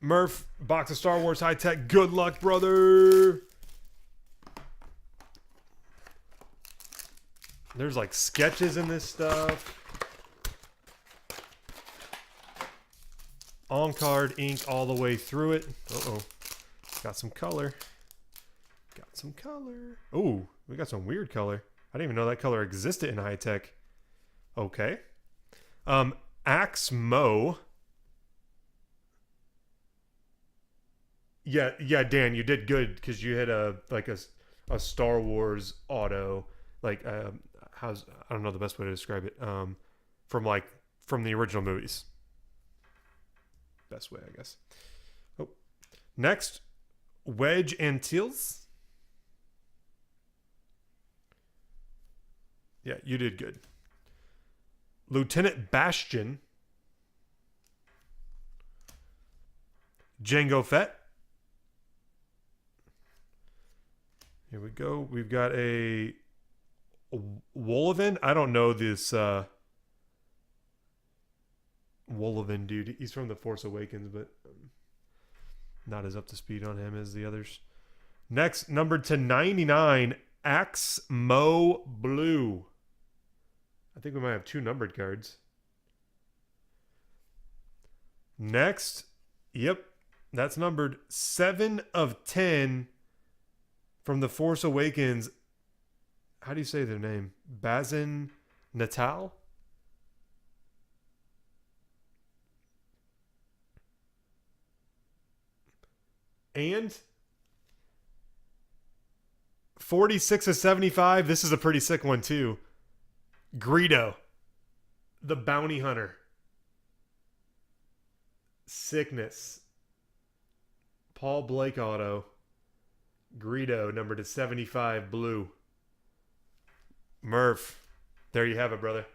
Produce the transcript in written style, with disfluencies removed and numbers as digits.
Murph, box of Star Wars high tech. Good luck, brother. There's like sketches in this stuff. On card ink all the way through it. Uh-oh. Got some color. Got some color. Oh, we got some weird color. I didn't even know that color existed in high tech. Okay. Axe Mo. Yeah, Dan, you did good because you had a Star Wars auto, like I don't know the best way to describe it. From the original movies. Best way, I guess. Oh, next, Wedge Antilles. Yeah, you did good. Lieutenant Bastion. Jango Fett. Here we go. We've got a Wolven. I don't know this Wolven dude. He's from The Force Awakens, but not as up to speed on him as the others. Next, numbered to 99, Axe Mo Blue. I think we might have 2 numbered cards. Next, yep, that's numbered 7 of 10 from The Force Awakens. How do you say their name? Bazin Natal? And 46 of 75. This is a pretty sick one too. Greedo, the bounty hunter. Sickness. Paul Blake auto. Greedo, number to 75, blue. Murph. There you have it, brother.